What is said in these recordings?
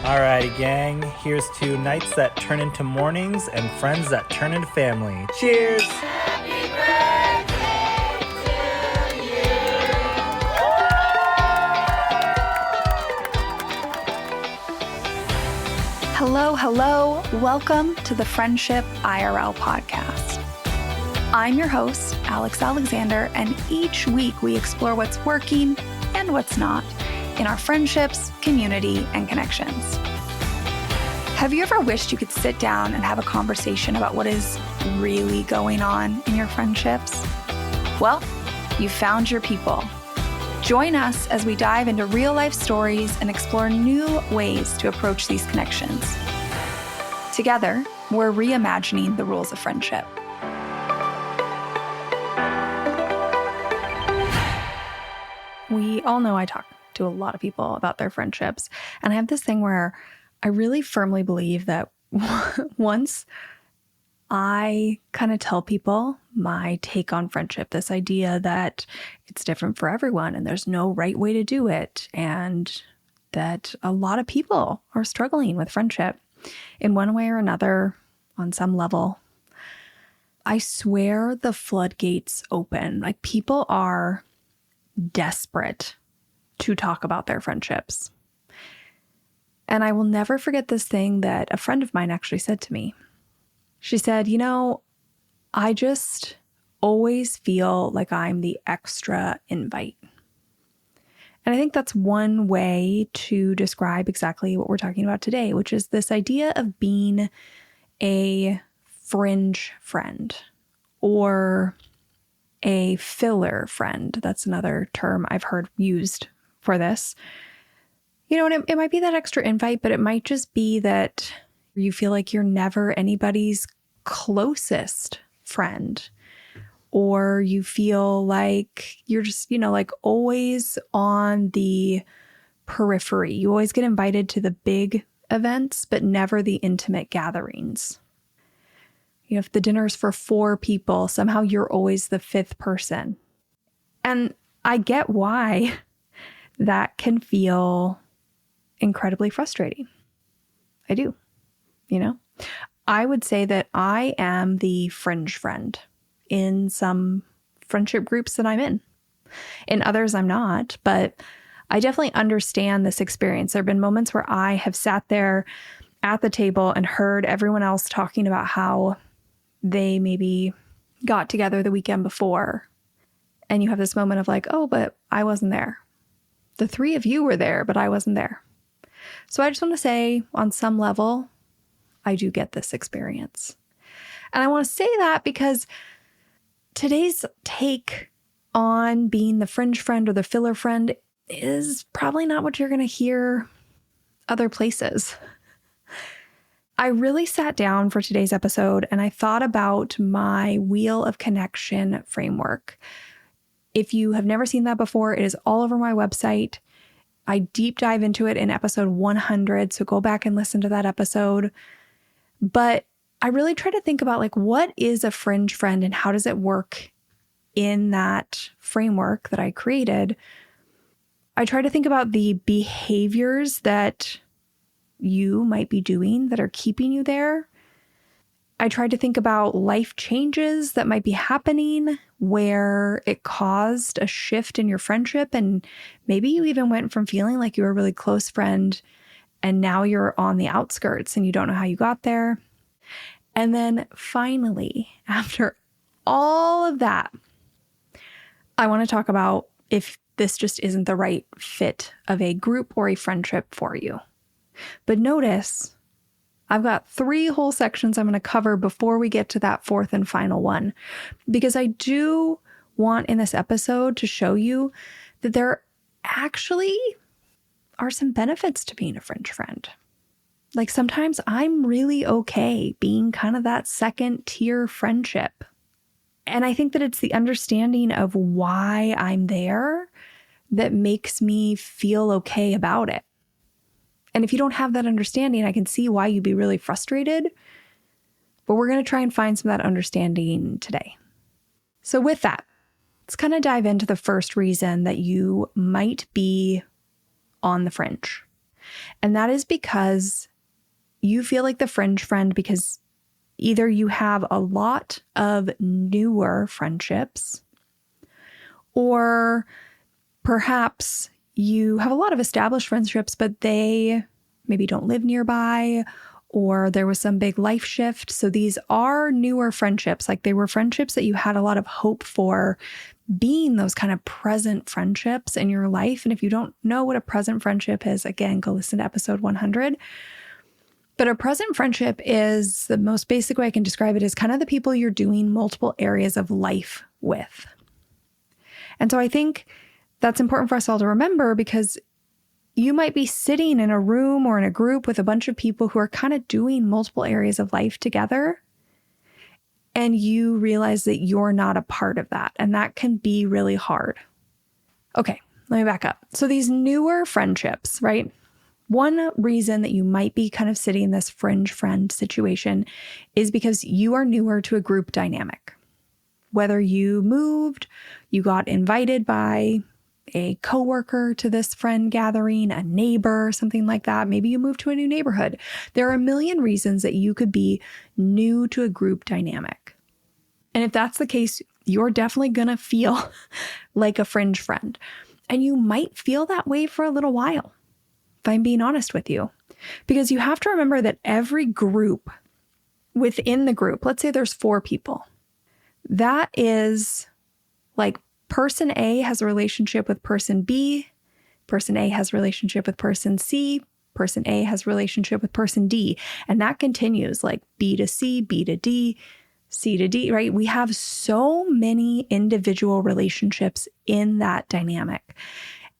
Alrighty, gang. Here's to nights that turn into mornings and friends that turn into family. Cheers! Hello. Welcome to the Friendship IRL podcast. I'm your host, Alex Alexander, and each week we explore what's working and what's not in our friendships, community, and connections. Have you ever wished you could sit down and have a conversation about what is really going on in your friendships? Well, you found your people. Join us as we dive into real-life stories and explore new ways to approach these connections. Together, we're reimagining the rules of friendship. We all know I talk to a lot of people about their friendships, and I have this thing where I really firmly believe that once I kind of tell people my take on friendship, this idea that it's different for everyone and there's no right way to do it, and that a lot of people are struggling with friendship in one way or another on some level, I swear the floodgates open. Like, people are desperate to talk about their friendships. And I will never forget this thing that a friend of mine actually said to me. She said, I just always feel like I'm the extra invite. And I think that's one way to describe exactly what we're talking about today, which is this idea of being a fringe friend or a filler friend. That's another term I've heard used for this. And it might be that extra invite, but it might just be that you feel like you're never anybody's closest friend, or you feel like you're just, always on the periphery. You always get invited to the big events, but never the intimate gatherings. If the dinner's for 4 people, somehow you're always the 5th person. And I get why that can feel incredibly frustrating. I do. I would say that I am the fringe friend in some friendship groups that I'm in. In others, I'm not, but I definitely understand this experience. There have been moments where I have sat there at the table and heard everyone else talking about how they maybe got together the weekend before. And you have this moment of like, oh, but I wasn't there. The 3 of you were there, but I wasn't there. So I just want to say, on some level, I do get this experience. And I want to say that because today's take on being the fringe friend or the filler friend is probably not what you're going to hear other places. I really sat down for today's episode and I thought about my Wheel of Connection framework. If you have never seen that before, it is all over my website. I deep dive into it in episode 100, so go back and listen to that episode. But I really try to think about what is a fringe friend and how does it work in that framework that I created. I try to think about the behaviors that you might be doing that are keeping you there. I tried to think about life changes that might be happening where it caused a shift in your friendship, and maybe you even went from feeling like you were a really close friend and now you're on the outskirts and you don't know how you got there. And then finally, after all of that, I want to talk about if this just isn't the right fit of a group or a friendship for you. But notice, I've got 3 whole sections I'm going to cover before we get to that 4th and final one, because I do want in this episode to show you that there actually are some benefits to being a fringe friend. Like, sometimes I'm really okay being kind of that 2nd tier friendship. And I think that it's the understanding of why I'm there that makes me feel okay about it. And if you don't have that understanding, I can see why you'd be really frustrated. But we're going to try and find some of that understanding today. So with that, let's kind of dive into the first reason that you might be on the fringe. And that is because you feel like the fringe friend because either you have a lot of newer friendships, or perhaps you have a lot of established friendships, but they maybe don't live nearby, or there was some big life shift. So these are newer friendships. Like they were friendships that you had a lot of hope for being those kind of present friendships in your life. And if you don't know what a present friendship is, again, go listen to episode 100. But a present friendship is, the most basic way I can describe it, is kind of the people you're doing multiple areas of life with. And so I think that's important for us all to remember, because you might be sitting in a room or in a group with a bunch of people who are kind of doing multiple areas of life together, and you realize that you're not a part of that. And that can be really hard. Okay, let me back up. So these newer friendships, right? One reason that you might be kind of sitting in this fringe friend situation is because you are newer to a group dynamic. Whether you moved, you got invited by a coworker to this friend gathering, a neighbor, something like that. Maybe you moved to a new neighborhood. There are a million reasons that you could be new to a group dynamic. And if that's the case, you're definitely going to feel like a fringe friend. And you might feel that way for a little while, if I'm being honest with you. Because you have to remember that every group within the group, let's say there's 4 people, that is like person A has a relationship with person B, person A has a relationship with person C, person A has a relationship with person D. And that continues like B to C, B to D, C to D, right? We have so many individual relationships in that dynamic.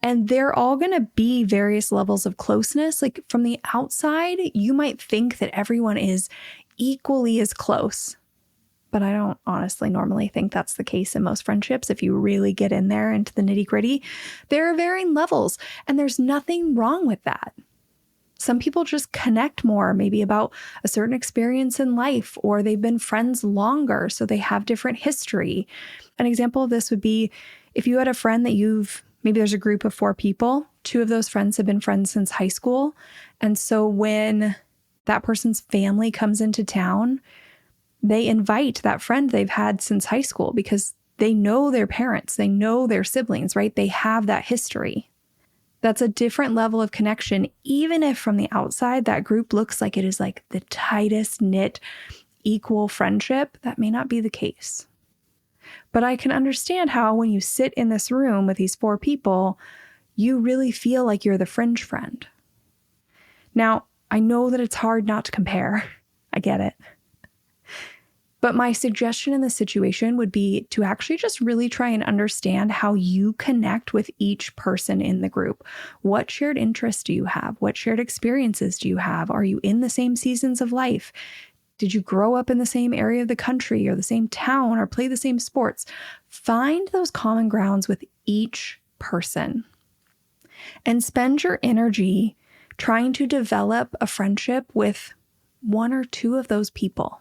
And they're all going to be various levels of closeness. Like from the outside, you might think that everyone is equally as close. But I don't honestly normally think that's the case in most friendships. If you really get in there into the nitty gritty, there are varying levels, and there's nothing wrong with that. Some people just connect more, maybe about a certain experience in life, or they've been friends longer, so they have different history. An example of this would be if you had a friend that maybe there's a group of 4 people, 2 of those friends have been friends since high school. And so when that person's family comes into town, they invite that friend they've had since high school because they know their parents, they know their siblings, right? They have that history. That's a different level of connection, even if from the outside that group looks like it is like the tightest knit, equal friendship. That may not be the case. But I can understand how when you sit in this room with these 4 people, you really feel like you're the fringe friend. Now, I know that it's hard not to compare. I get it. But my suggestion in this situation would be to actually just really try and understand how you connect with each person in the group. What shared interests do you have? What shared experiences do you have? Are you in the same seasons of life? Did you grow up in the same area of the country or the same town or play the same sports? Find those common grounds with each person and spend your energy trying to develop a friendship with 1 or 2 of those people.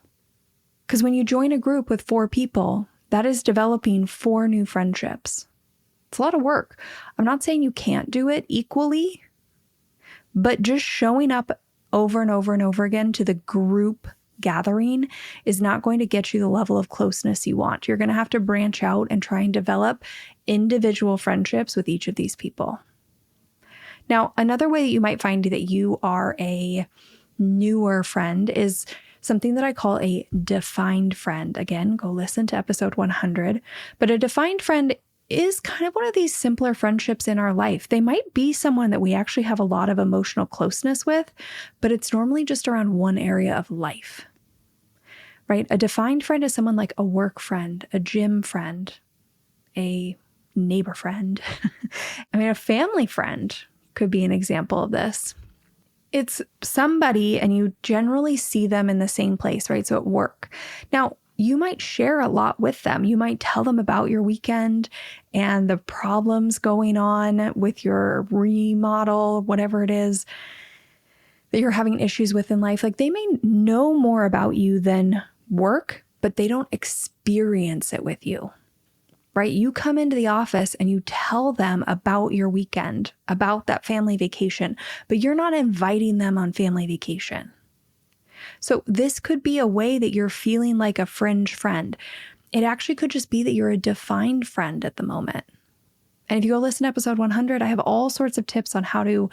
Because when you join a group with 4 people, that is developing 4 new friendships. It's a lot of work. I'm not saying you can't do it equally, but just showing up over and over and over again to the group gathering is not going to get you the level of closeness you want. You're going to have to branch out and try and develop individual friendships with each of these people. Now, another way that you might find that you are a newer friend is something that I call a defined friend. Again, go listen to episode 100. But a defined friend is kind of one of these simpler friendships in our life. They might be someone that we actually have a lot of emotional closeness with, but it's normally just around one area of life, right? A defined friend is someone like a work friend, a gym friend, a neighbor friend. I mean, a family friend could be an example of this. It's somebody and you generally see them in the same place, right? So at work. Now, you might share a lot with them. You might tell them about your weekend and the problems going on with your remodel, whatever it is that you're having issues with in life. Like they may know more about you than work, but they don't experience it with you, right? You come into the office and you tell them about your weekend, about that family vacation, but you're not inviting them on family vacation. So this could be a way that you're feeling like a fringe friend. It actually could just be that you're a defined friend at the moment. And if you go listen to episode 100, I have all sorts of tips on how to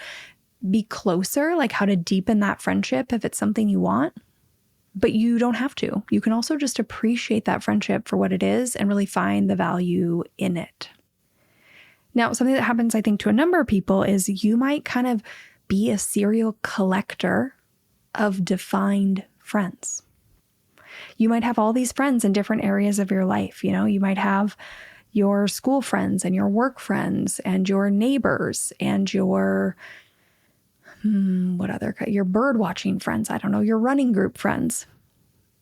be closer, like how to deepen that friendship if it's something you want. But you don't have to. You can also just appreciate that friendship for what it is and really find the value in it. Now, something that happens, I think, to a number of people is you might kind of be a serial collector of defined friends. You might have all these friends in different areas of your life. You might have your school friends and your work friends and your neighbors and your your bird watching friends, I don't know, your running group friends,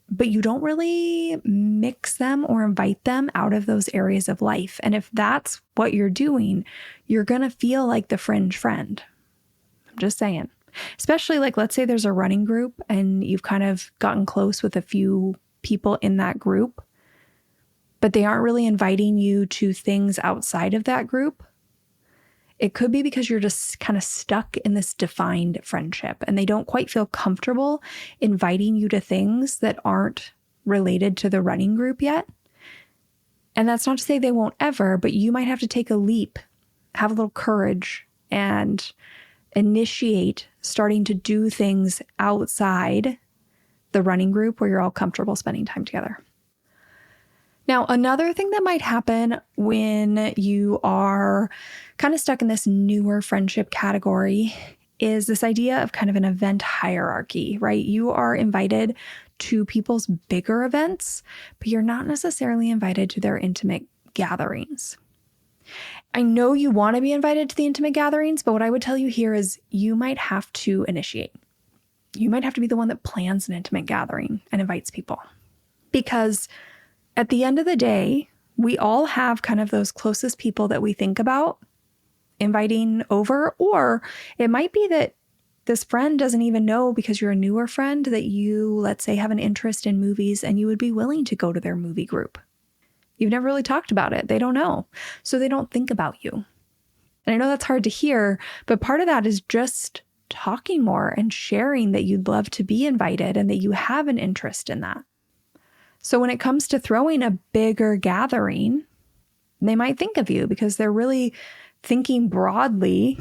but you don't really mix them or invite them out of those areas of life. And if that's what you're doing, you're going to feel like the fringe friend. I'm just saying, especially like, let's say there's a running group and you've kind of gotten close with a few people in that group, but they aren't really inviting you to things outside of that group. It could be because you're just kind of stuck in this defined friendship and they don't quite feel comfortable inviting you to things that aren't related to the running group yet. And that's not to say they won't ever, but you might have to take a leap, have a little courage, and initiate starting to do things outside the running group where you're all comfortable spending time together. Now, another thing that might happen when you are kind of stuck in this newer friendship category is this idea of kind of an event hierarchy, right? You are invited to people's bigger events, but you're not necessarily invited to their intimate gatherings. I know you want to be invited to the intimate gatherings, but what I would tell you here is you might have to initiate. You might have to be the one that plans an intimate gathering and invites people. Because at the end of the day, we all have kind of those closest people that we think about inviting over, or it might be that this friend doesn't even know because you're a newer friend that you, let's say, have an interest in movies and you would be willing to go to their movie group. You've never really talked about it. They don't know. So they don't think about you. And I know that's hard to hear, but part of that is just talking more and sharing that you'd love to be invited and that you have an interest in that. So when it comes to throwing a bigger gathering, they might think of you because they're really thinking broadly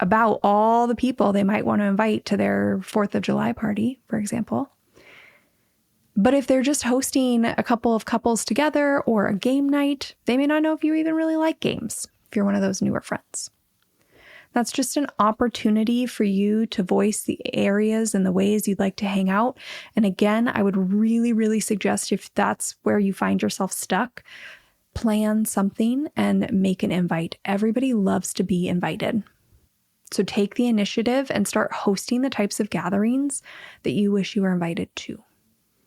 about all the people they might want to invite to their 4th of July party, for example. But if they're just hosting a couple of couples together or a game night, they may not know if you even really like games, if you're one of those newer friends. That's just an opportunity for you to voice the areas and the ways you'd like to hang out. And again, I would really, really suggest if that's where you find yourself stuck, plan something and make an invite. Everybody loves to be invited. So take the initiative and start hosting the types of gatherings that you wish you were invited to.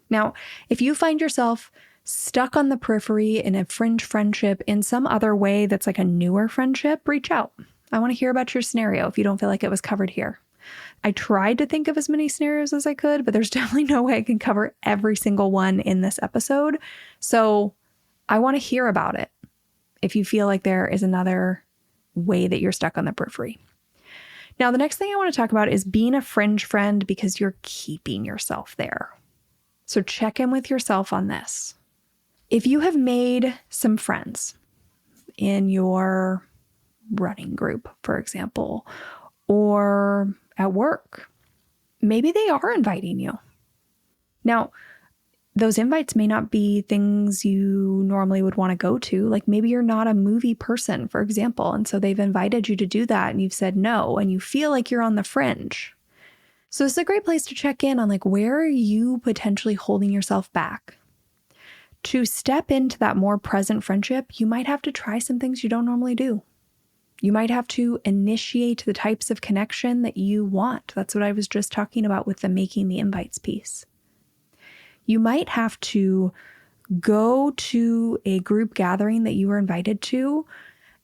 Now, if you find yourself stuck on the periphery in a fringe friendship in some other way that's like a newer friendship, reach out. I want to hear about your scenario if you don't feel like it was covered here. I tried to think of as many scenarios as I could, but there's definitely no way I can cover every single one in this episode. So I want to hear about it if you feel like there is another way that you're stuck on the periphery. Now, the next thing I want to talk about is being a fringe friend because you're keeping yourself there. So check in with yourself on this. If you have made some friends in your running group, for example, or at work, maybe they are inviting you. Now, those invites may not be things you normally would want to go to. Like maybe you're not a movie person, for example, and so they've invited you to do that and you've said no, and you feel like you're on the fringe. So it's a great place to check in on like, where are you potentially holding yourself back? To step into that more present friendship, you might have to try some things you don't normally do. You might have to initiate the types of connection that you want. That's what I was just talking about with the making the invites piece. You might have to go to a group gathering that you were invited to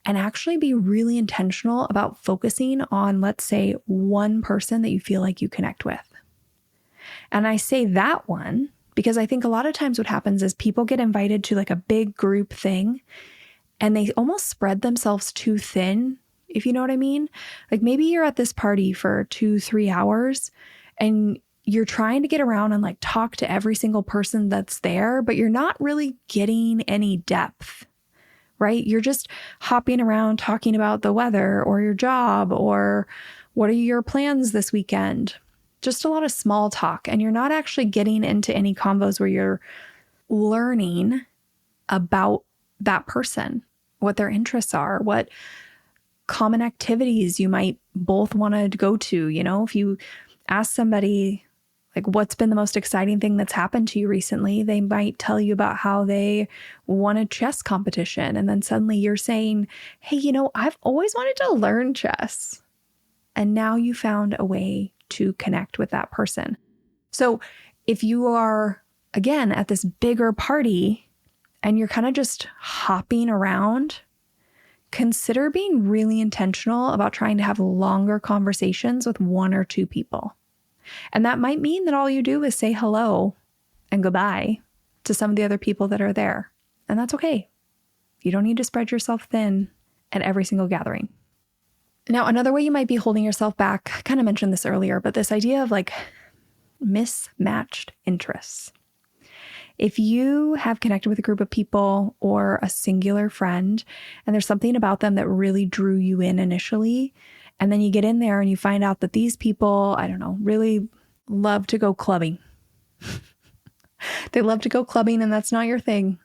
and actually be really intentional about focusing on, let's say, one person that you feel like you connect with. And I say that one because I think a lot of times what happens is people get invited to like a big group thing and they almost spread themselves too thin, if you know what I mean. Like maybe you're at this party for 2-3 hours and you're trying to get around and like talk to every single person that's there, but you're not really getting any depth, right? You're just hopping around talking about the weather or your job or what are your plans this weekend? Just a lot of small talk. And you're not actually getting into any combos where you're learning about that person, what their interests are, what common activities you might both want to go to. You know, if you ask somebody, like, what's been the most exciting thing that's happened to you recently? They might tell you about how they won a chess competition. And then suddenly you're saying, hey, you know, I've always wanted to learn chess. And now you found a way to connect with that person. So if you are, again, at this bigger party and you're kind of just hopping around, consider being really intentional about trying to have longer conversations with 1 or 2 people. And that might mean that all you do is say hello and goodbye to some of the other people that are there. And that's okay. You don't need to spread yourself thin at every single gathering. Now, another way you might be holding yourself back, I kind of mentioned this earlier, but this idea of like mismatched interests. If you have connected with a group of people or a singular friend, and there's something about them that really drew you in initially, and then you get in there and you find out that these people, I don't know, really love to go clubbing. They love to go clubbing and that's not your thing,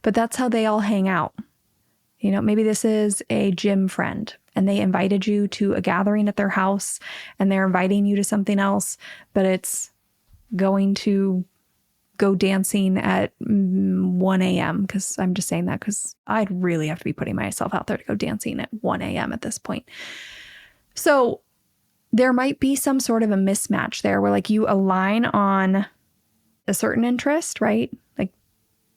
but that's how they all hang out. You know, maybe this is a gym friend and they invited you to a gathering at their house and they're inviting you to something else, but it's going to go dancing at 1 a.m. because I'm just saying that because I'd really have to be putting myself out there to go dancing at 1 a.m. at this point. So there might be some sort of a mismatch there where like you align on a certain interest, right? Like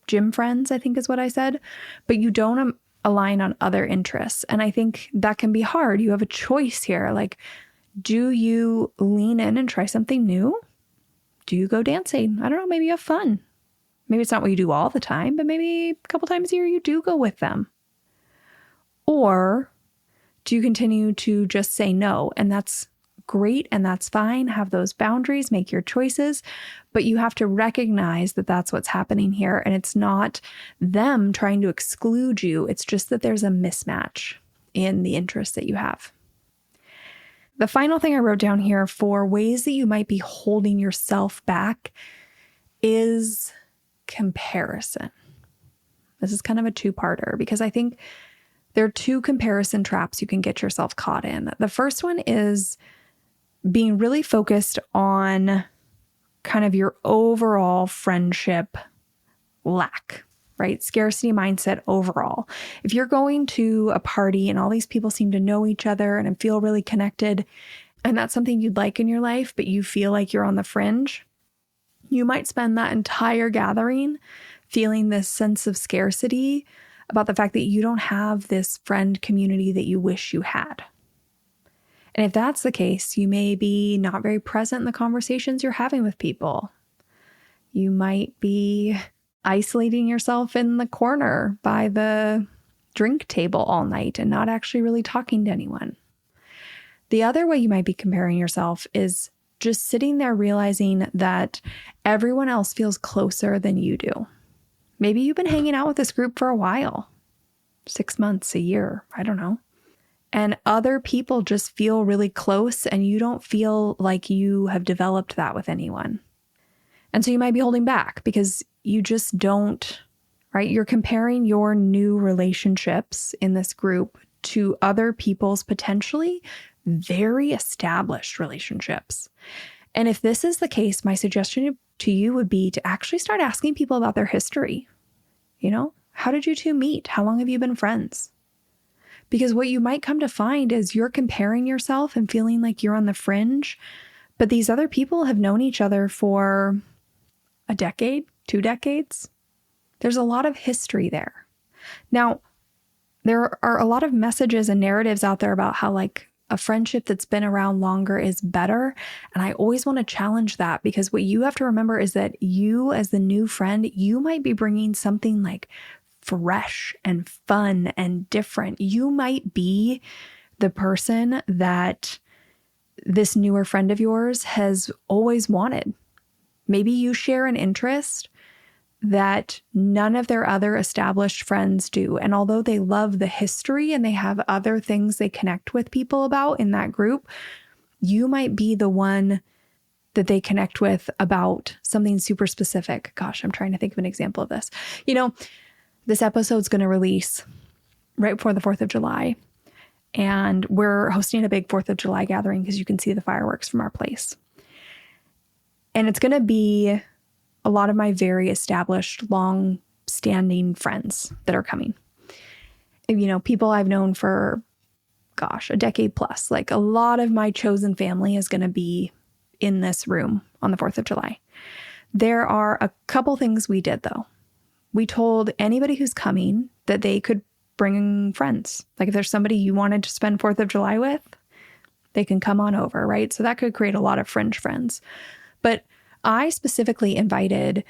gym friends, I think is what I said, but you don't align on other interests. And I think that can be hard. You have a choice here. Like, do you lean in and try something new? Do you go dancing? I don't know. Maybe you have fun. Maybe it's not what you do all the time, but maybe a couple times a year you do go with them. Or do you continue to just say no? And that's great and that's fine. Have those boundaries, make your choices, but you have to recognize that that's what's happening here. And it's not them trying to exclude you. It's just that there's a mismatch in the interests that you have. The final thing I wrote down here for ways that you might be holding yourself back is comparison. This is kind of a two-parter because I think there are 2 comparison traps you can get yourself caught in. The first one is being really focused on kind of your overall friendship lack, right? Scarcity mindset overall. If you're going to a party and all these people seem to know each other and feel really connected, and that's something you'd like in your life, but you feel like you're on the fringe, you might spend that entire gathering feeling this sense of scarcity about the fact that you don't have this friend community that you wish you had. And if that's the case, you may be not very present in the conversations you're having with people. You might be isolating yourself in the corner by the drink table all night and not actually really talking to anyone. The other way you might be comparing yourself is just sitting there realizing that everyone else feels closer than you do. Maybe you've been hanging out with this group for a while, 6 months, a year, I don't know. And other people just feel really close and you don't feel like you have developed that with anyone. And so you might be holding back because you just don't, right? You're comparing your new relationships in this group to other people's potentially very established relationships. And if this is the case, my suggestion to you would be to actually start asking people about their history. You know, how did you 2 meet? How long have you been friends? Because what you might come to find is you're comparing yourself and feeling like you're on the fringe, but these other people have known each other for a decade, 2 decades. There's a lot of history there. Now, there are a lot of messages and narratives out there about how like a friendship that's been around longer is better. And I always want to challenge that because what you have to remember is that you as the new friend, you might be bringing something like fresh and fun and different. You might be the person that this newer friend of yours has always wanted. Maybe you share an interest that none of their other established friends do. And although they love the history and they have other things they connect with people about in that group, you might be the one that they connect with about something super specific. Gosh, I'm trying to think of an example of this. This episode's going to release right before the 4th of July. And we're hosting a big 4th of July gathering because you can see the fireworks from our place. And it's going to be a lot of my very established, long-standing friends that are coming. People I've known for, a decade plus. Like, a lot of my chosen family is going to be in this room on the 4th of July. There are a couple things we did, though. We told anybody who's coming that they could bring friends. Like, if there's somebody you wanted to spend 4th of July with, they can come on over, right? So that could create a lot of fringe friends. But I specifically invited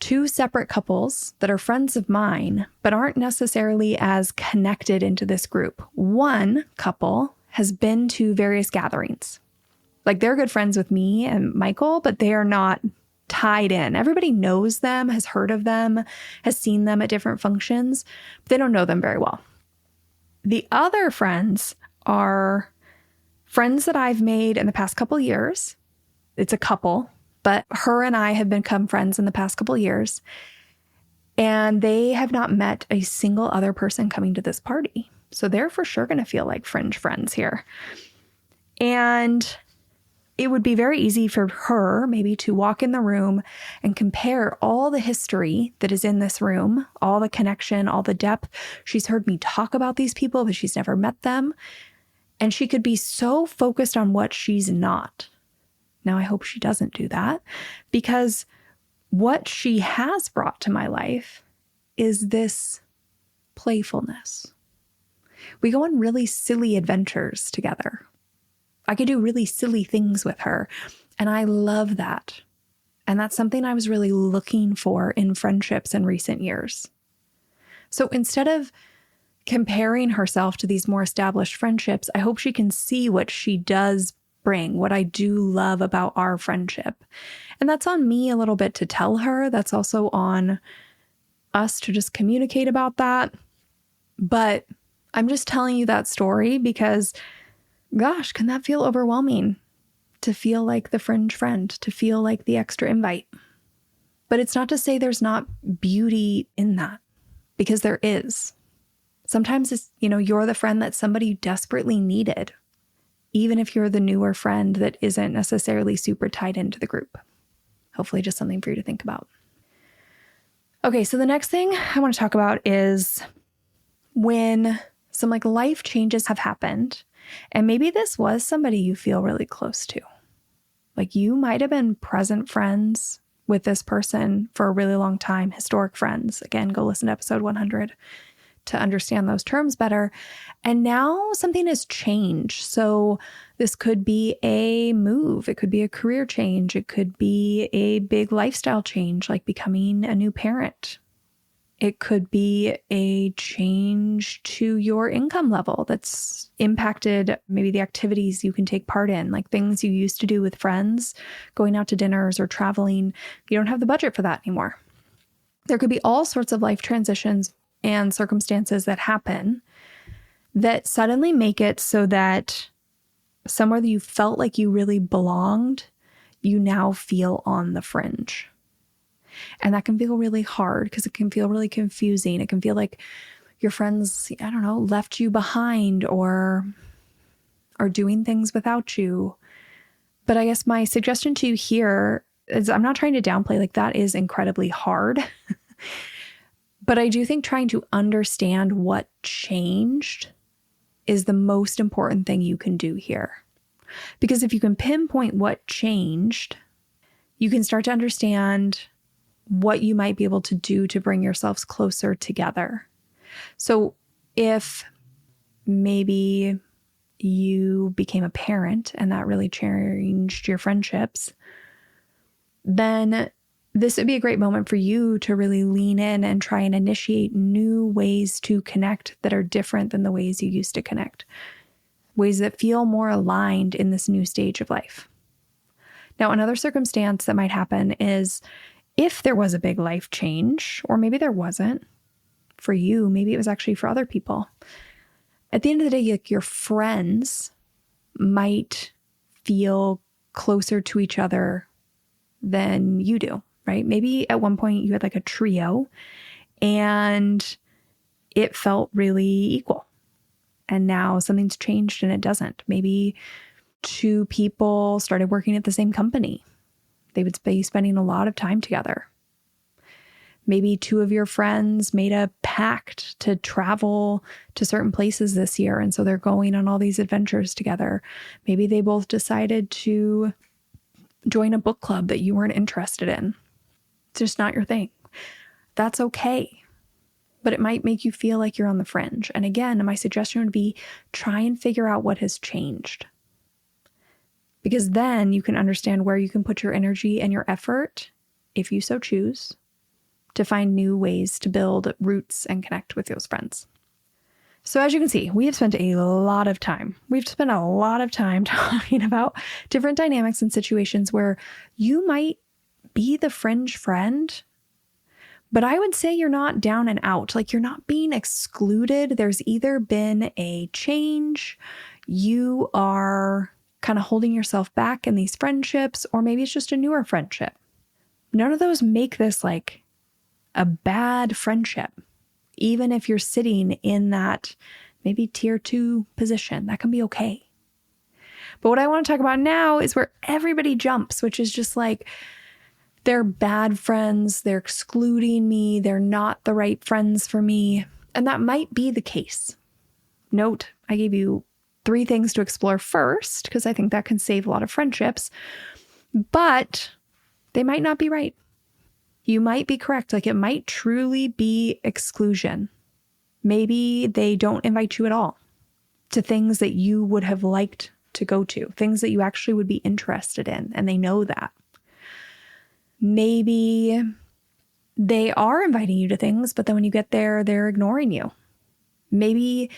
2 separate couples that are friends of mine, but aren't necessarily as connected into this group. One couple has been to various gatherings. Like, they're good friends with me and Michael, but they are not tied in. Everybody knows them, has heard of them, has seen them at different functions, but they don't know them very well. The other friends are friends that I've made in the past couple years. It's a couple, but her and I have become friends in the past couple years, and they have not met a single other person coming to this party. So they're for sure going to feel like fringe friends here. And it would be very easy for her maybe to walk in the room and compare all the history that is in this room, all the connection, all the depth. She's heard me talk about these people, but she's never met them. And she could be so focused on what she's not. Now, I hope she doesn't do that, because what she has brought to my life is this playfulness. We go on really silly adventures together. I could do really silly things with her, and I love that. And that's something I was really looking for in friendships in recent years. So instead of comparing herself to these more established friendships, I hope she can see what she does bring, what I do love about our friendship. And that's on me a little bit to tell her. That's also on us to just communicate about that. But I'm just telling you that story because, gosh, can that feel overwhelming to feel like the fringe friend, to feel like the extra invite? But it's not to say there's not beauty in that, because there is. Sometimes it's, you're the friend that somebody desperately needed, even if you're the newer friend that isn't necessarily super tied into the group. Hopefully just something for you to think about. Okay, so the next thing I want to talk about is when some life changes have happened, and maybe this was somebody you feel really close to. Like, you might have been present friends with this person for a really long time, historic friends. Again, go listen to episode 100 to understand those terms better. And now something has changed. So this could be a move. It could be a career change. It could be a big lifestyle change, like becoming a new parent. It could be a change to your income level that's impacted maybe the activities you can take part in, like things you used to do with friends, going out to dinners or traveling. You don't have the budget for that anymore. There could be all sorts of life transitions and circumstances that happen that suddenly make it so that somewhere that you felt like you really belonged, you now feel on the fringe. And that can feel really hard because it can feel really confusing. It can feel like your friends, left you behind or are doing things without you. But I guess my suggestion to you here is, I'm not trying to downplay, that is incredibly hard. But I do think trying to understand what changed is the most important thing you can do here. Because if you can pinpoint what changed, you can start to understand what you might be able to do to bring yourselves closer together. So if maybe you became a parent and that really changed your friendships, then this would be a great moment for you to really lean in and try and initiate new ways to connect that are different than the ways you used to connect. Ways that feel more aligned in this new stage of life. Now, another circumstance that might happen is if there was a big life change, or maybe there wasn't for you, maybe it was actually for other people. At the end of the day, your friends might feel closer to each other than you do, right? Maybe at one point you had like a trio and it felt really equal. And now something's changed and it doesn't. Maybe two people started working at the same company. They would be spending a lot of time together. Maybe two of your friends made a pact to travel to certain places this year, and so they're going on all these adventures together. Maybe they both decided to join a book club that you weren't interested in. It's just not your thing. That's okay. But it might make you feel like you're on the fringe. And again, my suggestion would be try and figure out what has changed. Because then you can understand where you can put your energy and your effort, if you so choose, to find new ways to build roots and connect with those friends. So as you can see, we have spent a lot of time. We've spent a lot of time talking about different dynamics and situations where you might be the fringe friend, but I would say you're not down and out. Like you're not being excluded. There's either been a change, you are kind of holding yourself back in these friendships, or maybe it's just a newer friendship. None of those make this like a bad friendship. Even if you're sitting in that maybe tier 2 position, that can be okay. But what I want to talk about now is where everybody jumps, which is just like, they're bad friends, they're excluding me, they're not the right friends for me. And that might be the case. Note, I gave you 3 things to explore first, because I think that can save a lot of friendships, but they might not be right. You might be correct. Like it might truly be exclusion. Maybe they don't invite you at all to things that you would have liked to go to, things that you actually would be interested in, and they know that. Maybe they are inviting you to things, but then when you get there, they're ignoring you. Maybe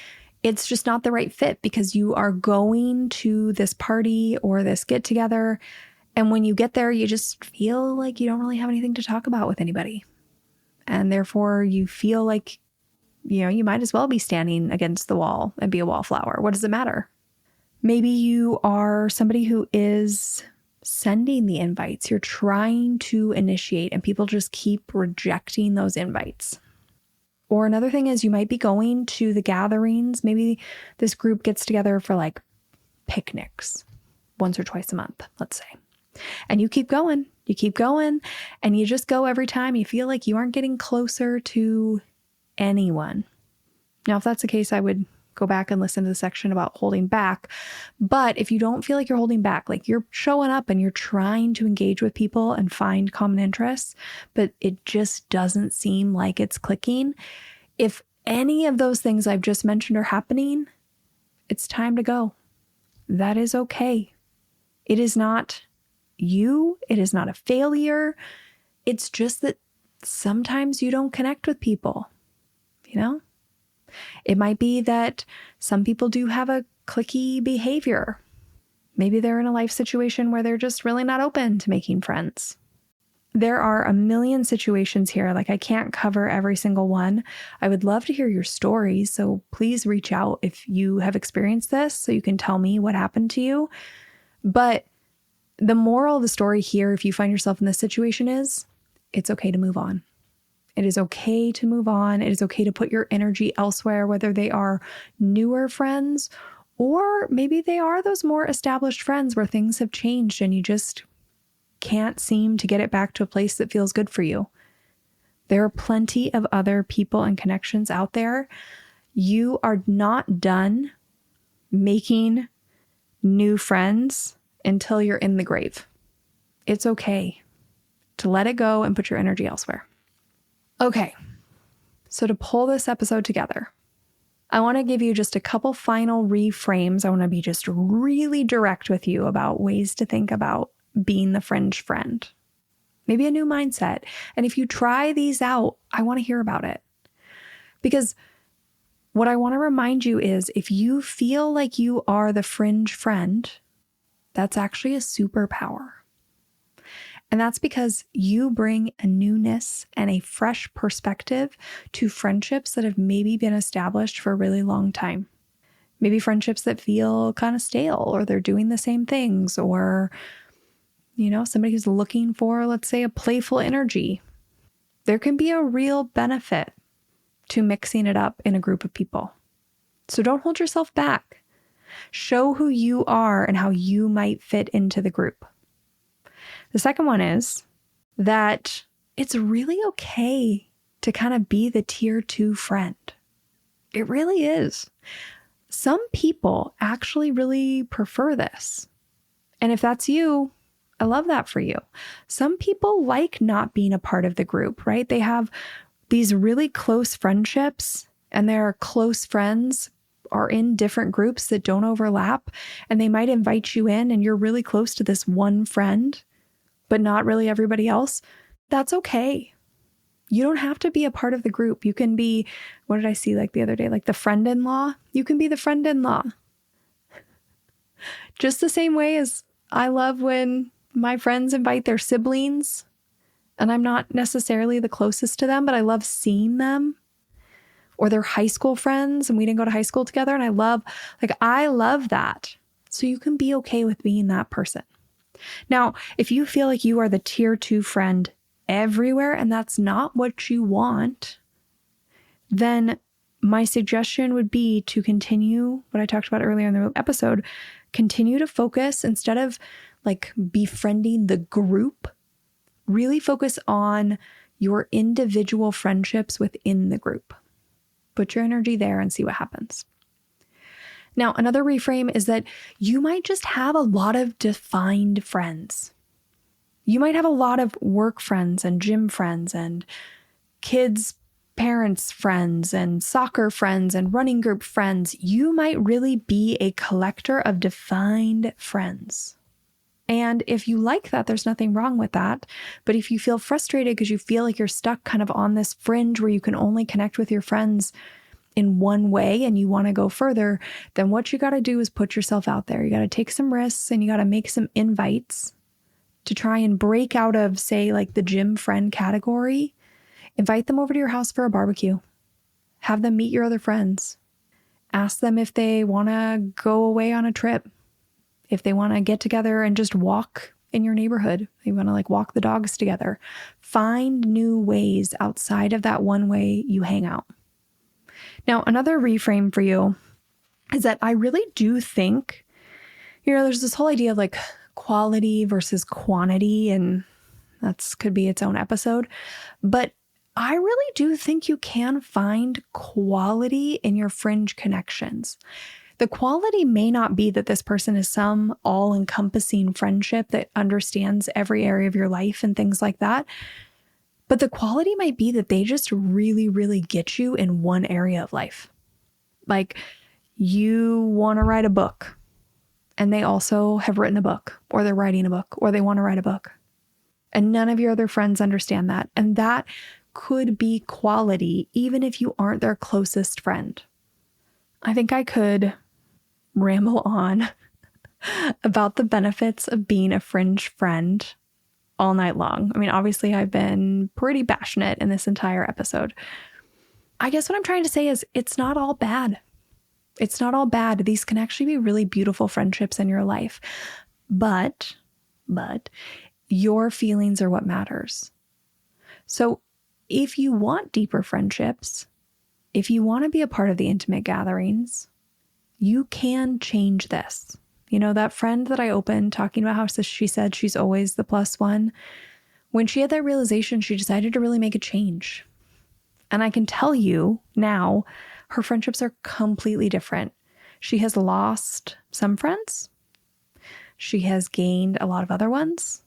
it's just not the right fit because you are going to this party or this get together, and when you get there, you just feel like you don't really have anything to talk about with anybody. And therefore you feel like, you might as well be standing against the wall and be a wallflower. What does it matter? Maybe you are somebody who is sending the invites. You're trying to initiate and people just keep rejecting those invites. Or another thing is you might be going to the gatherings. Maybe this group gets together for like picnics once or twice a month, let's say. And you keep going, and you just go every time. You feel like you aren't getting closer to anyone. Now, if that's the case, I would go back and listen to the section about holding back. But if you don't feel like you're holding back, like you're showing up and you're trying to engage with people and find common interests, but it just doesn't seem like it's clicking. If any of those things I've just mentioned are happening, it's time to go. That is okay. It is not you. It is not a failure. It's just that sometimes you don't connect with people, It might be that some people do have a cliquey behavior. Maybe they're in a life situation where they're just really not open to making friends. There are a million situations here. Like I can't cover every single one. I would love to hear your stories. So please reach out if you have experienced this so you can tell me what happened to you. But the moral of the story here, if you find yourself in this situation, is it's okay to move on. It is okay to move on. It is okay to put your energy elsewhere, whether they are newer friends or maybe they are those more established friends where things have changed and you just can't seem to get it back to a place that feels good for you. There are plenty of other people and connections out there. You are not done making new friends until you're in the grave. It's okay to let it go and put your energy elsewhere. Okay, so to pull this episode together, I want to give you just a couple final reframes. I want to be just really direct with you about ways to think about being the fringe friend. maybe a new mindset. And if you try these out, I want to hear about it. Because what I want to remind you is if you feel like you are the fringe friend, that's actually a superpower. And that's because you bring a newness and a fresh perspective to friendships that have maybe been established for a really long time. Maybe friendships that feel kind of stale, or they're doing the same things, or, somebody who's looking for, let's say, a playful energy. There can be a real benefit to mixing it up in a group of people. So don't hold yourself back. Show who you are and how you might fit into the group. The second one is that it's really okay to kind of be the tier 2 friend. It really is. Some people actually really prefer this. And if that's you, I love that for you. Some people like not being a part of the group, right? They have these really close friendships and their close friends are in different groups that don't overlap, and they might invite you in and you're really close to this one friend, but not really everybody else. That's okay. You don't have to be a part of the group. You can be, what did I see like the other day? Like the friend-in-law. You can be the friend-in-law. Just the same way as I love when my friends invite their siblings, and I'm not necessarily the closest to them, but I love seeing them. Or their high school friends, and we didn't go to high school together, and I love that. So you can be okay with being that person. Now, if you feel like you are the tier 2 friend everywhere and that's not what you want, then my suggestion would be to continue what I talked about earlier in the episode. Continue to focus, instead of like befriending the group, really focus on your individual friendships within the group. Put your energy there and see what happens. Now, another reframe is that you might just have a lot of defined friends. You might have a lot of work friends and gym friends and kids' parents' friends and soccer friends and running group friends. You might really be a collector of defined friends. And if you like that, there's nothing wrong with that. But if you feel frustrated because you feel like you're stuck kind of on this fringe where you can only connect with your friends in one way and you want to go further, then what you got to do is put yourself out there. You got to take some risks and you got to make some invites to try and break out of, say, like the gym friend category. Invite them over to your house for a barbecue. Have them meet your other friends. Ask them if they want to go away on a trip. If they want to get together and just walk in your neighborhood. They want to like walk the dogs together. Find new ways outside of that one way you hang out. Now, another reframe for you is that I really do think, there's this whole idea of like quality versus quantity, and that's could be its own episode. But I really do think you can find quality in your fringe connections. The quality may not be that this person is some all-encompassing friendship that understands every area of your life and things like that. But the quality might be that they just really, really get you in one area of life. Like you want to write a book and they also have written a book, or they're writing a book, or they want to write a book. And none of your other friends understand that. And that could be quality, even if you aren't their closest friend. I think I could ramble on about the benefits of being a fringe friend all night long. I mean, obviously, I've been pretty passionate in this entire episode. I guess what I'm trying to say is it's not all bad. It's not all bad. These can actually be really beautiful friendships in your life. But your feelings are what matters. So if you want deeper friendships, if you want to be a part of the intimate gatherings, you can change this. That friend that I opened talking about how she said she's always the plus one. When she had that realization, she decided to really make a change. And I can tell you now, her friendships are completely different. She has lost some friends. She has gained a lot of other ones.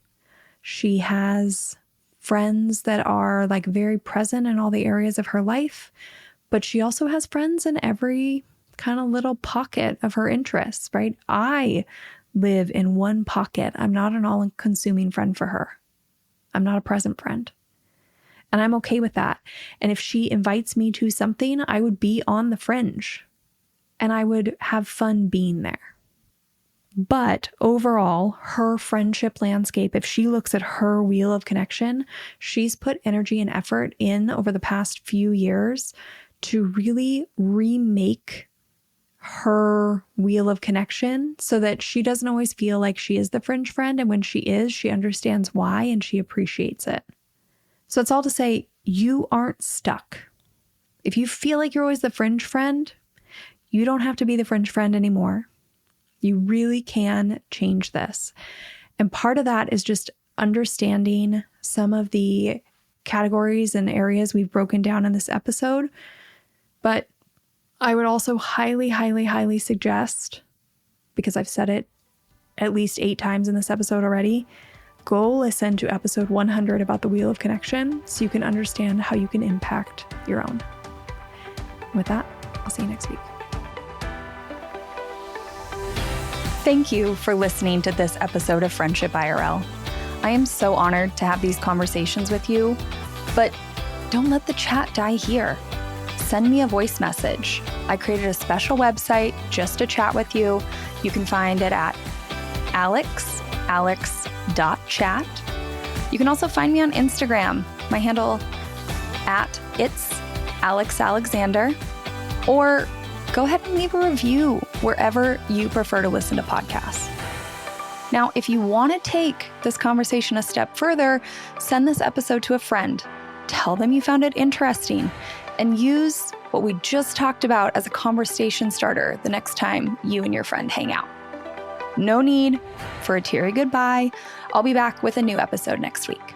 She has friends that are like very present in all the areas of her life. But she also has friends in every kind of little pocket of her interests, right? I live in one pocket. I'm not an all-consuming friend for her. I'm not a present friend. And I'm okay with that. And if she invites me to something, I would be on the fringe and I would have fun being there. But overall, her friendship landscape, if she looks at her wheel of connection, she's put energy and effort in over the past few years to really remake her wheel of connection so that she doesn't always feel like she is the fringe friend. And when she is, she understands why and she appreciates it. So it's all to say, you aren't stuck. If you feel like you're always the fringe friend, you don't have to be the fringe friend anymore. You really can change this. And part of that is just understanding some of the categories and areas we've broken down in this episode. But I would also highly, highly, highly suggest, because I've said it at least 8 times in this episode already, go listen to episode 100 about the Wheel of Connection so you can understand how you can impact your own. With that, I'll see you next week. Thank you for listening to this episode of Friendship IRL. I am so honored to have these conversations with you, but don't let the chat die here. Send me a voice message. I created a special website just to chat with you. You can find it at alex.chat. You can also find me on Instagram. My handle at it's Alex Alexander, or go ahead and leave a review wherever you prefer to listen to podcasts. Now, if you want to take this conversation a step further, send this episode to a friend. Tell them you found it interesting and use what we just talked about as a conversation starter the next time you and your friend hang out. No need for a teary goodbye. I'll be back with a new episode next week.